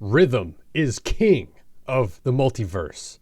Rhythm is king of the multiverse.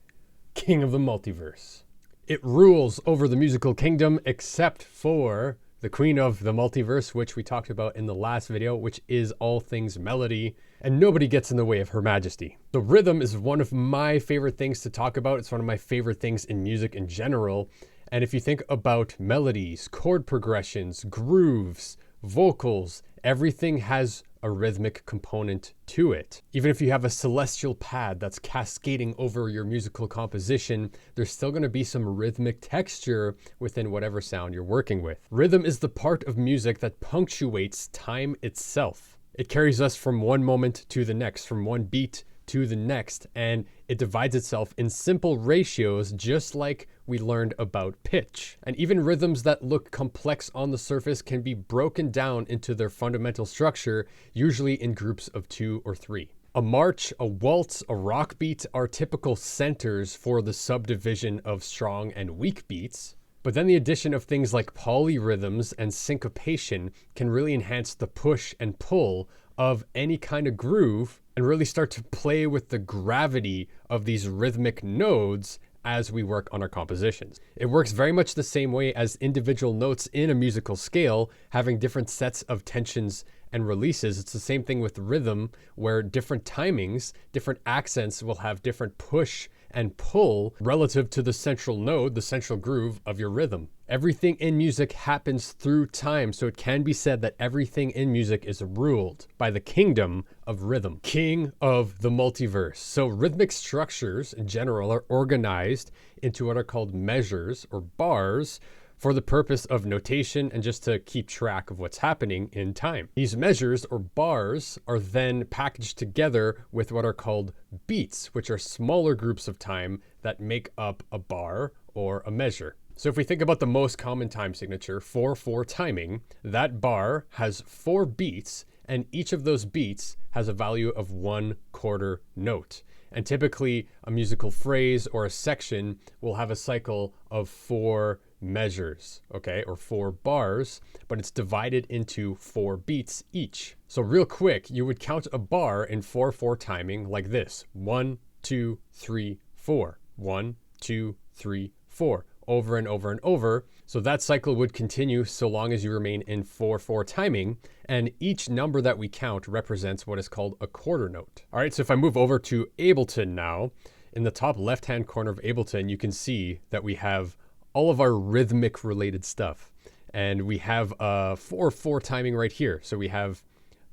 King of the multiverse. It rules over the musical kingdom except for the queen of the multiverse, which we talked about in the last video, which is all things melody, and nobody gets in the way of her majesty. The rhythm is one of my favorite things to talk about. It's one of my favorite things in music in general. And if you think about melodies, chord progressions, grooves, vocals, everything has a rhythmic component to it. Even if you have a celestial pad that's cascading over your musical composition, there's still going to be some rhythmic texture within whatever sound you're working with. Rhythm is the part of music that punctuates time itself. It carries us from one moment to the next, from one beat to the next, and it divides itself in simple ratios, just like we learned about pitch. And even rhythms that look complex on the surface can be broken down into their fundamental structure, usually in groups of 2 or 3. A march, a waltz, a rock beat are typical centers for the subdivision of strong and weak beats. But then the addition of things like polyrhythms and syncopation can really enhance the push and pull of any kind of groove and really start to play with the gravity of these rhythmic nodes as we work on our compositions. It works very much the same way as individual notes in a musical scale, having different sets of tensions and releases. It's the same thing with rhythm, where different timings, different accents will have different push and pull relative to the central node, the central groove of your rhythm. Everything in music happens through time, so it can be said that everything in music is ruled by the kingdom of rhythm, king of the multiverse. So rhythmic structures in general are organized into what are called measures or bars for the purpose of notation and just to keep track of what's happening in time. These measures or bars are then packaged together with what are called beats, which are smaller groups of time that make up a bar or a measure. So if we think about the most common time signature, 4/4 timing, that bar has 4 beats, and each of those beats has a value of 1/4 note. And typically a musical phrase or a section will have a cycle of 4 measures, okay, or 4 bars, but it's divided into 4 beats each. So real quick, you would count a bar in 4/4 timing like this: 1, 2, 3, 4, 1, 2, 3, 4, over and over and over. So that cycle would continue so long as you remain in 4/4 timing, and each number that we count represents what is called a quarter note. All right, so if I move over to Ableton now, in the top left-hand corner of Ableton, you can see that we have all of our rhythmic related stuff. And we have 4/4 timing right here. So we have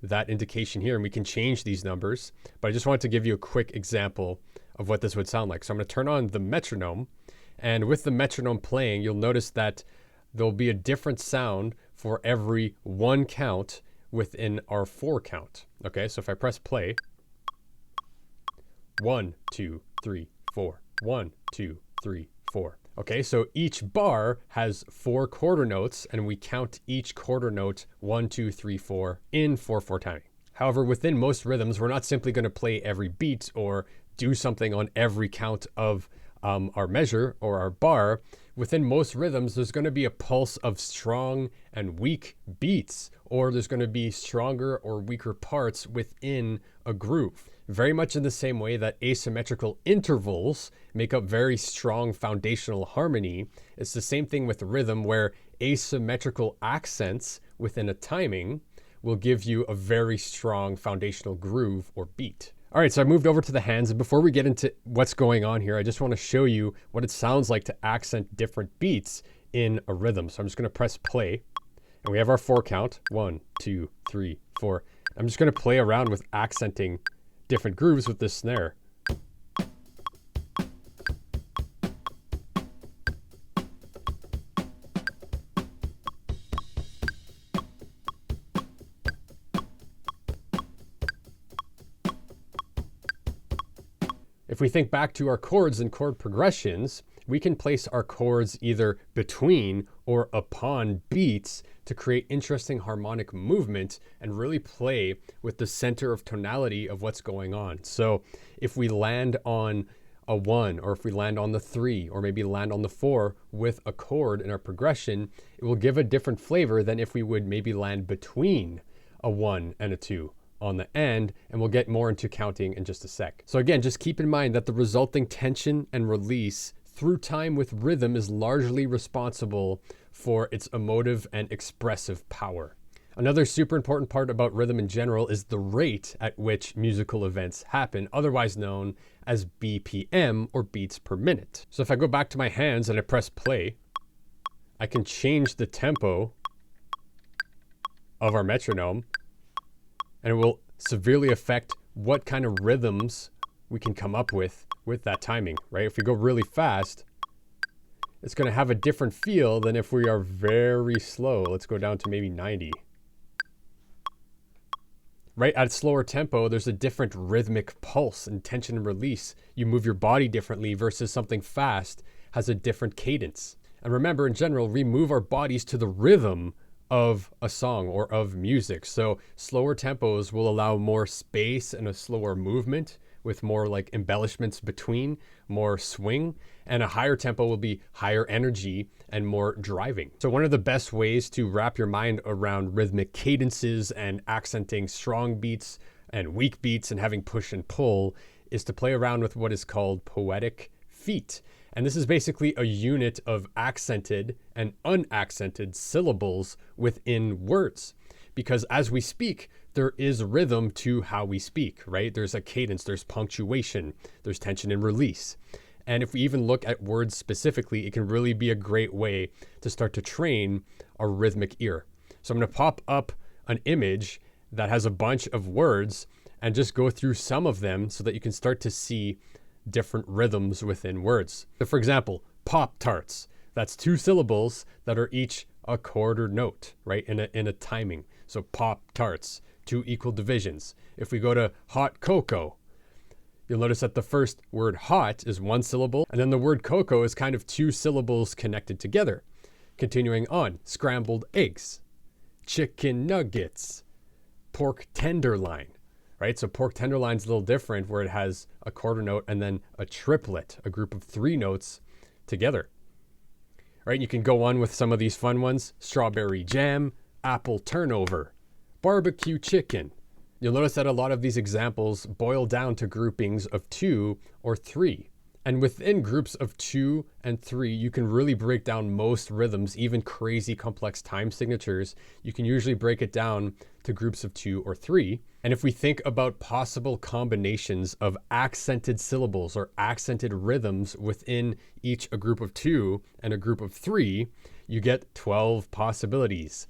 that indication here, and we can change these numbers. But I just wanted to give you a quick example of what this would sound like. So I'm going to turn on the metronome. And with the metronome playing, you'll notice that there'll be a different sound for every 1 count within our 4 count. Okay, so if I press play, 1, 2, 3, 4, 1, 2, 3, 4. Okay, so each bar has 4 quarter notes, and we count each quarter note 1, 2, 3, 4 in 4/4 timing. However, within most rhythms, we're not simply going to play every beat or do something on every count of our measure or our bar. Within most rhythms, there's going to be a pulse of strong and weak beats, or there's going to be stronger or weaker parts within a groove. Very much in the same way that asymmetrical intervals make up very strong foundational harmony, it's the same thing with rhythm, where asymmetrical accents within a timing will give you a very strong foundational groove or beat. All right, so I moved over to the hands, and before we get into what's going on here, I just want to show you what it sounds like to accent different beats in a rhythm. So I'm just going to press play, and we have our 4 count, 1, 2, 3, 4. I'm just going to play around with accenting different grooves with this snare. If we think back to our chords and chord progressions, we can place our chords either between or upon beats to create interesting harmonic movement and really play with the center of tonality of what's going on. So if we land on a 1, or if we land on the 3, or maybe land on the 4 with a chord in our progression, it will give a different flavor than if we would maybe land between a 1 and a 2 on the end, and we'll get more into counting in just a sec. So again, just keep in mind that the resulting tension and release through time with rhythm is largely responsible for its emotive and expressive power. Another super important part about rhythm in general is the rate at which musical events happen, otherwise known as BPM, or beats per minute. So if I go back to my hands and I press play, I can change the tempo of our metronome, and it will severely affect what kind of rhythms we can come up with that timing, right? If we go really fast, it's going to have a different feel than if we are very slow. Let's go down to maybe 90. Right at slower tempo, there's a different rhythmic pulse and tension and release. You move your body differently versus something fast has a different cadence. And remember, in general, we move our bodies to the rhythm of a song or of music. So slower tempos will allow more space and a slower movement with more like embellishments between, more swing, and a higher tempo will be higher energy and more driving. So one of the best ways to wrap your mind around rhythmic cadences and accenting strong beats and weak beats and having push and pull is to play around with what is called poetic feet. And this is basically a unit of accented and unaccented syllables within words. Because as we speak, there is rhythm to how we speak, right? There's a cadence, there's punctuation, there's tension and release. And if we even look at words specifically, it can really be a great way to start to train our rhythmic ear. So I'm going to pop up an image that has a bunch of words and just go through some of them so that you can start to see different rhythms within words. So for example, Pop-Tarts. That's 2 syllables that are each a quarter note, right? In a timing. So Pop-Tarts, 2 equal divisions. If we go to hot cocoa, you'll notice that the first word hot is 1 syllable, and then the word cocoa is kind of 2 syllables connected together. Continuing on, scrambled eggs, chicken nuggets, pork tenderloin, right? So pork tenderloin is a little different where it has a quarter note and then a triplet, a group of 3 notes together. Right? You can go on with some of these fun ones. Strawberry jam, apple turnover, barbecue chicken. You'll notice that a lot of these examples boil down to groupings of 2 or 3. And within groups of 2 and 3, you can really break down most rhythms, even crazy complex time signatures. You can usually break it down to groups of 2 or 3. And if we think about possible combinations of accented syllables or accented rhythms within each a group of 2 and a group of 3, you get 12 possibilities.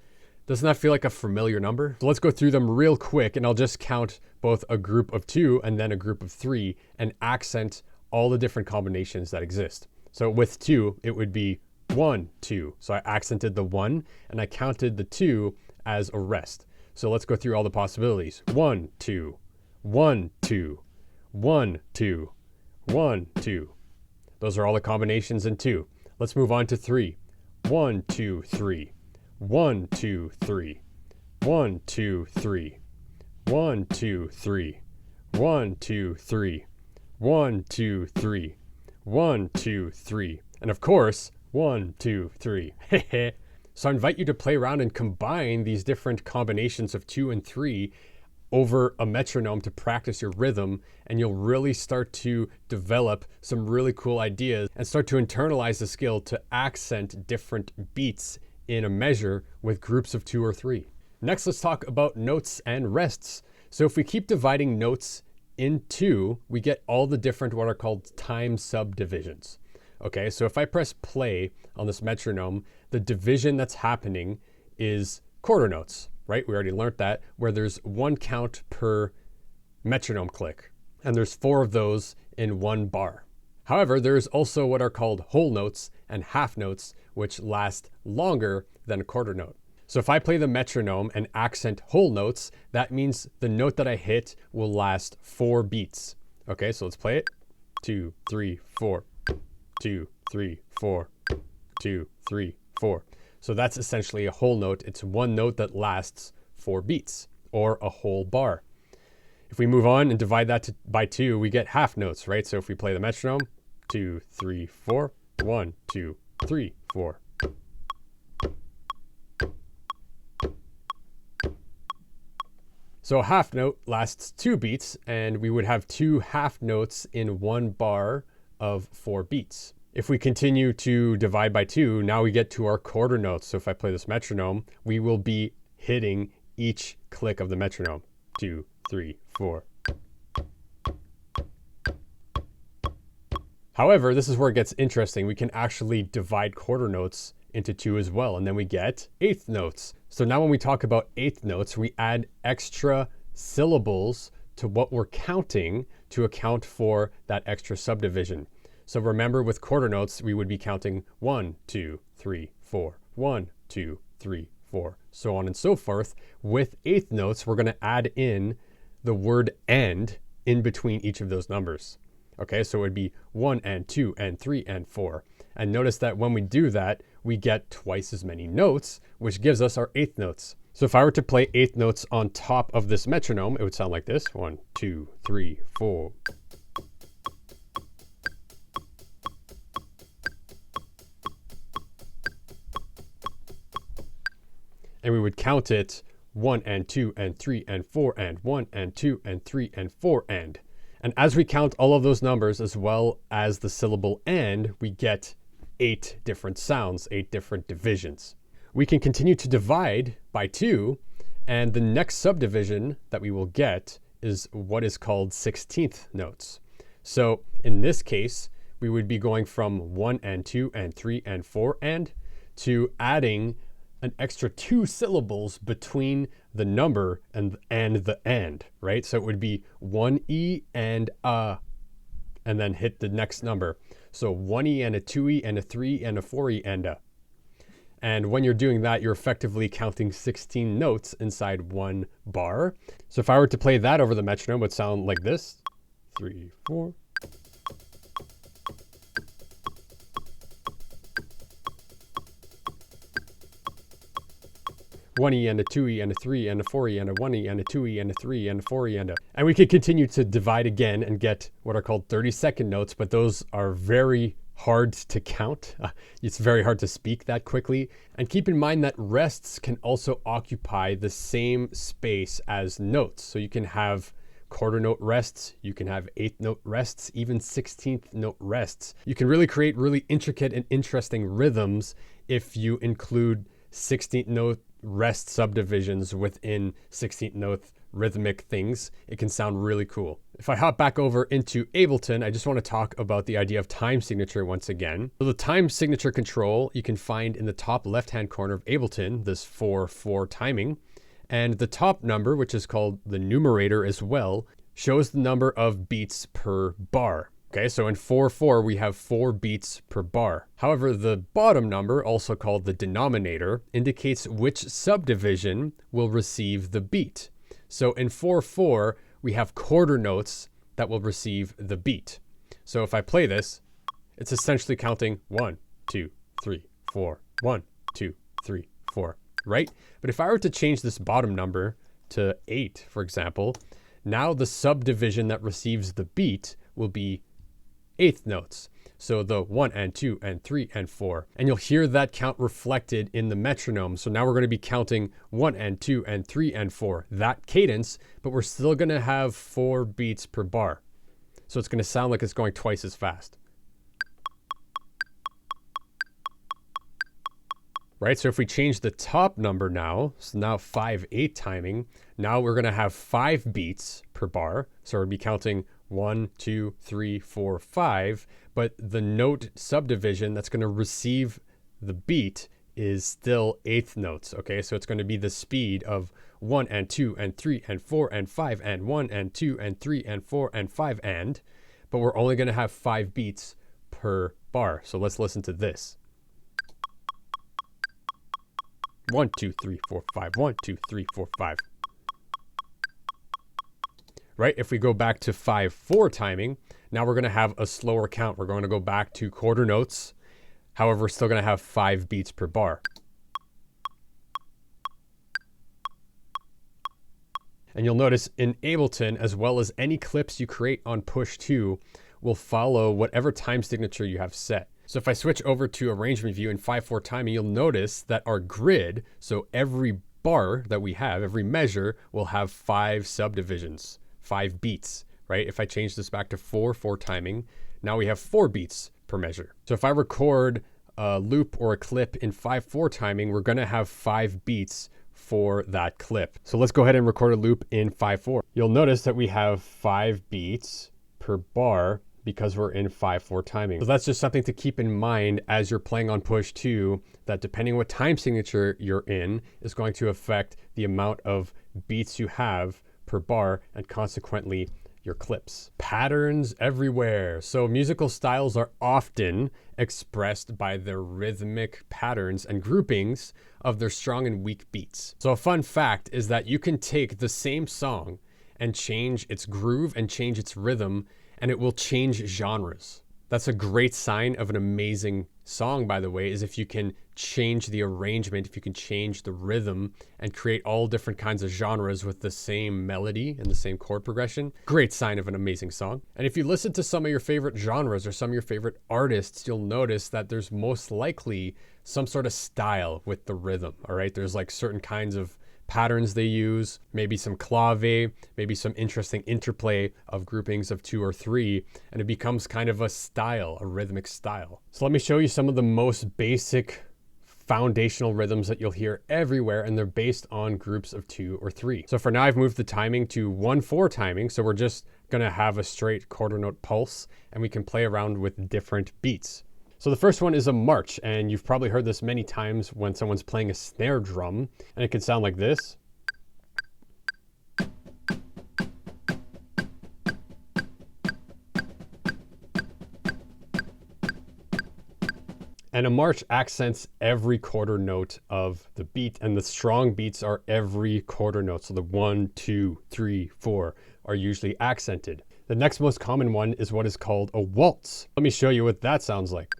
Doesn't that feel like a familiar number? So let's go through them real quick, and I'll just count both a group of 2 and then a group of 3 and accent all the different combinations that exist. So with 2, it would be 1, 2. So I accented the 1 and I counted the 2 as a rest. So let's go through all the possibilities. 1, 2, 1, 2, 1, 2, 1, 2. Those are all the combinations in 2. Let's move on to 3. 1, 2, 3. 1, 2, 3. 1, 2, 3. 1, 2, 3. 1, 2, 3. 1, 2, 3. 1, 2, 3. And of course, 1, 2, 3. So I invite you to play around and combine these different combinations of 2 and 3 over a metronome to practice your rhythm, and you'll really start to develop some really cool ideas and start to internalize the skill to accent different beats in a measure with groups of 2 or 3. Next, let's talk about notes and rests. So if we keep dividing notes in 2, we get all the different what are called time subdivisions. Okay, so if I press play on this metronome, the division that's happening is quarter notes, right? We already learned that, where there's 1 count per metronome click, and there's 4 of those in 1 bar. However, there's also what are called whole notes and half notes, which last longer than a quarter note. So if I play the metronome and accent whole notes, that means the note that I hit will last 4 beats. Okay, so let's play it. 2, 3, 4. 2, 3, 4. 2, 3, 4. So that's essentially a whole note. It's 1 note that lasts 4 beats, or a whole bar. If we move on and divide that by 2, we get half notes, right? So if we play the metronome, 2, 3, 4. 1, 2, 3, 4. So a half note lasts 2 beats, and we would have 2 half notes in 1 bar of 4 beats. If we continue to divide by 2, now we get to our quarter notes. So if I play this metronome, we will be hitting each click of the metronome. 2, 3, 4. However, this is where it gets interesting. We can actually divide quarter notes into 2 as well, and then we get eighth notes. So now when we talk about eighth notes, we add extra syllables to what we're counting to account for that extra subdivision. So remember, with quarter notes, we would be counting 1, 2, 3, 4, 1, 2, 3, 4, so on and so forth. With eighth notes, we're going to add in the word and in between each of those numbers. Okay, so it would be 1 and 2 and 3 and 4. And notice that when we do that, we get twice as many notes, which gives us our eighth notes. So if I were to play eighth notes on top of this metronome, it would sound like this. 1, 2, 3, 4. And we would count it 1 and 2 and 3 and 4 and 1 and 2 and 3 and 4 and. And as we count all of those numbers as well as the syllable and, we get 8 different sounds, 8 different divisions. We can continue to divide by 2, and the next subdivision that we will get is what is called 16th notes. So in this case, we would be going from 1 and 2 and 3 and 4 and to adding an extra 2 syllables between the number and the and, right? So it would be 1E and a, and then hit the next number. So 1E and a 2E and a 3 and a 4E and a. And when you're doing that, you're effectively counting 16 notes inside 1 bar. So if I were to play that over the metronome, it would sound like this. 3, 4. 1E and a 2E and a 3 and a 4E and a 1E and a 2E and a 3 and a 4E and a. And we could continue to divide again and get what are called 30-second notes, but those are very hard to count. It's very hard to speak that quickly. And keep in mind that rests can also occupy the same space as notes. So you can have quarter note rests, you can have eighth note rests, even 16th note rests. You can really create really intricate and interesting rhythms if you include 16th note rest subdivisions within 16th note rhythmic things. It can sound really cool. If I hop back over into Ableton, I just want to talk about the idea of time signature once again. So the time signature control you can find in the top left-hand corner of Ableton, this 4/4 timing. And the top number, which is called the numerator as well, shows the number of beats per bar. Okay, so in 4/4, we have 4 beats per bar. However, the bottom number, also called the denominator, indicates which subdivision will receive the beat. So in 4/4, we have quarter notes that will receive the beat. So if I play this, it's essentially counting 1, 2, 3, 4, 1, 2, 3, 4, right? But if I were to change this bottom number to 8, for example, now the subdivision that receives the beat will be eighth notes. So the 1 and 2 and 3 and 4. And you'll hear that count reflected in the metronome. So now we're going to be counting 1 and 2 and 3 and 4, that cadence, but we're still going to have 4 beats per bar. So it's going to sound like it's going twice as fast. Right, so if we change the top number now, so now 5/8 timing, now we're going to have 5 beats per bar. So we'll be counting 1, 2, 3, 4, 5, but the note subdivision that's going to receive the beat is still eighth notes. Okay, so it's going to be the speed of 1 and 2 and 3 and 4 and 5 and 1 and 2 and 3 and 4 and 5 and, but we're only going to have 5 beats per bar. So let's listen to this. 1, 2, 3, 4, 5. 1, 2, 3, 4, 5. Right? If we go back to 5/4 timing, now we're going to have a slower count. We're going to go back to quarter notes. However, we're still going to have 5 beats per bar. And you'll notice in Ableton, as well as any clips you create on push 2, will follow whatever time signature you have set. So if I switch over to arrangement view in 5/4 timing, you'll notice that our grid, so every bar that we have, every measure will have 5 subdivisions, 5 beats, right? If I change this back to 4/4 timing, now we have 4 beats per measure. So if I record a loop or a clip in 5/4 timing, we're going to have 5 beats for that clip. So let's go ahead and record a loop in 5/4. You'll notice that we have 5 beats per bar because we're in 5/4 timing. So that's just something to keep in mind as you're playing on push 2, that depending what time signature you're in is going to affect the amount of beats you have per bar and consequently your clips. Patterns everywhere. So musical styles are often expressed by their rhythmic patterns and groupings of their strong and weak beats. So a fun fact is that you can take the same song and change its groove and change its rhythm, and it will change genres. That's a great sign of an amazing song, by the way, is if you can change the arrangement, if you can change the rhythm and create all different kinds of genres with the same melody and the same chord progression. Great sign of an amazing song. And if you listen to some of your favorite genres or some of your favorite artists, you'll notice that there's most likely some sort of style with the rhythm, all right? There's like certain kinds of patterns they use, maybe some clave, maybe some interesting interplay of groupings of 2 or 3, and it becomes kind of a style, a rhythmic style. So let me show you some of the most basic foundational rhythms that you'll hear everywhere, and they're based on groups of 2 or 3. So for now, I've moved the timing to 1/4 timing, so we're just gonna have a straight quarter note pulse, and we can play around with different beats. So the first one is a march, and you've probably heard this many times when someone's playing a snare drum, and it can sound like this. And a march accents every quarter note of the beat, and the strong beats are every quarter note. So the 1, 2, 3, 4 are usually accented. The next most common one is what is called a waltz. Let me show you what that sounds like.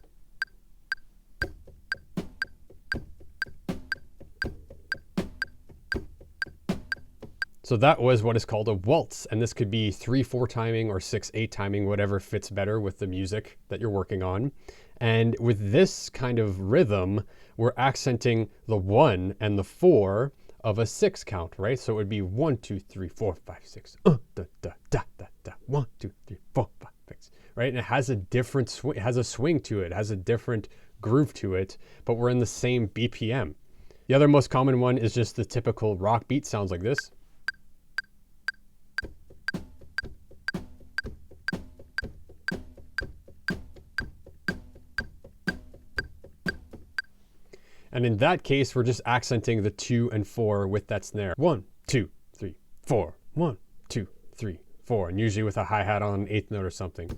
So that was what is called a waltz, and this could be 3/4 timing or 6/8 timing, whatever fits better with the music that you're working on. And with this kind of rhythm, we're accenting the 1 and the 4 of a 6 count, right? So it would be 1, 2, 3, 4, 5, 6. Da, da, da, da, da. 1, 2, 3, 4, 5, 6. Right? And it has a different swing, it has a swing to it, has a different groove to it, but we're in the same BPM. The other most common one is just the typical rock beat, sounds like this. And in that case, we're just accenting the 2 and 4 with that snare. 1, 2, 3, 4. 1, 2, 3, 4. And usually with a hi-hat on an 8th note or something.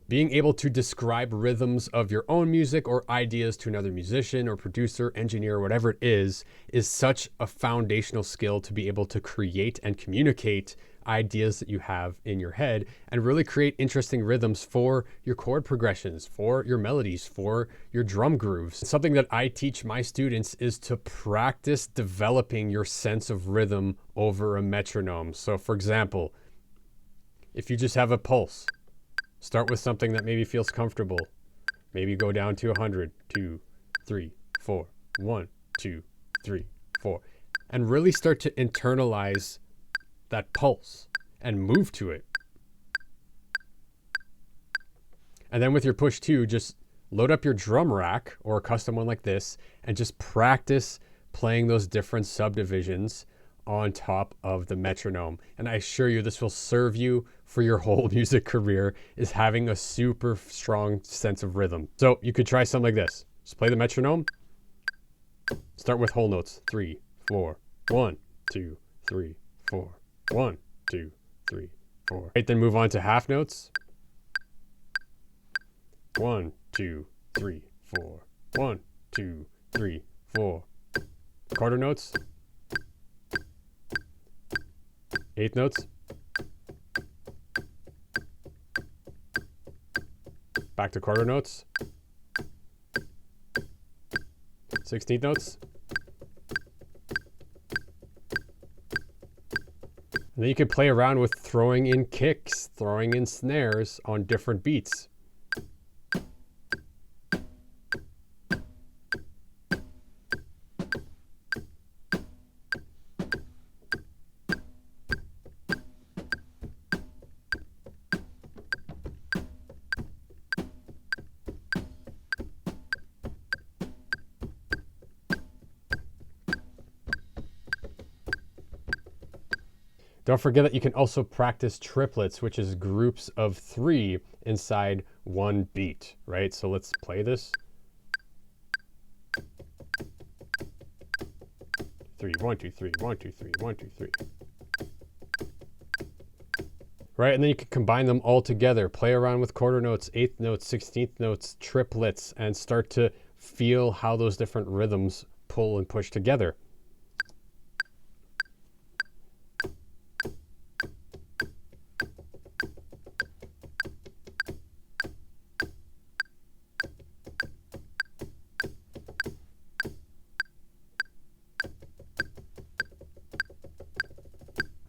Being able to describe rhythms of your own music or ideas to another musician or producer, engineer, whatever it is such a foundational skill to be able to create and communicate ideas that you have in your head and really create interesting rhythms for your chord progressions, for your melodies, for your drum grooves. Something that I teach my students is to practice developing your sense of rhythm over a metronome. So for example, if you just have a pulse, start with something that maybe feels comfortable. Maybe go down to 100, 2, 3, 4, 1, 2, 3, 4, and really start to internalize that pulse and move to it. And then with your push 2, just load up your drum rack or a custom one like this and just practice playing those different subdivisions on top of the metronome. And I assure you this will serve you for your whole music career, is having a super strong sense of rhythm. So you could try something like this. Just play the metronome. Start with whole notes. 3, 4, 1, 2, 3, 4. 1, 2, 3, 4. Right, then move on to half notes. 1, 2, 3, 4. 1, 2, 3, 4. Quarter notes. 8th notes. Back to quarter notes. 16th notes. And then you can play around with throwing in kicks, throwing in snares on different beats. Don't forget that you can also practice triplets, which is groups of 3 inside one beat, right? So let's play this. 3, 1, 2, 3, 1, 2, 3, 1, 2, 3. Right, and then you can combine them all together, play around with quarter notes, eighth notes, 16th notes, triplets, and start to feel how those different rhythms pull and push together.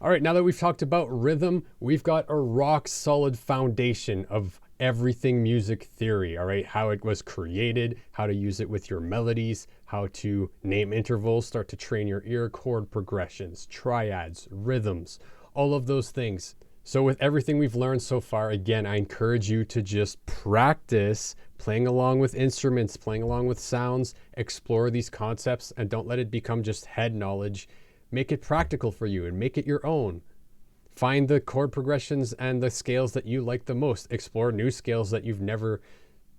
All right, now that we've talked about rhythm, we've got a rock solid foundation of everything music theory, all right? How it was created, how to use it with your melodies, how to name intervals, start to train your ear, chord progressions, triads, rhythms, all of those things. So with everything we've learned so far, again, I encourage you to just practice playing along with instruments, playing along with sounds, explore these concepts, and don't let it become just head knowledge. Make it practical for you and make it your own. Find the chord progressions and the scales that you like the most. Explore new scales that you've never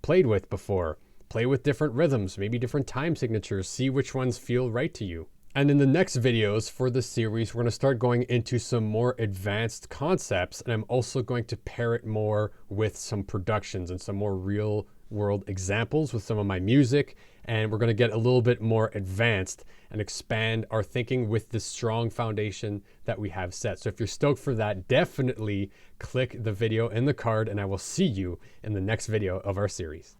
played with before. Play with different rhythms, maybe different time signatures. See which ones feel right to you. And in the next videos for this series, we're going to start going into some more advanced concepts. And I'm also going to pair it more with some productions and some more real world examples with some of my music. And we're going to get a little bit more advanced and expand our thinking with the strong foundation that we have set. So if you're stoked for that, definitely click the video in the card and I will see you in the next video of our series.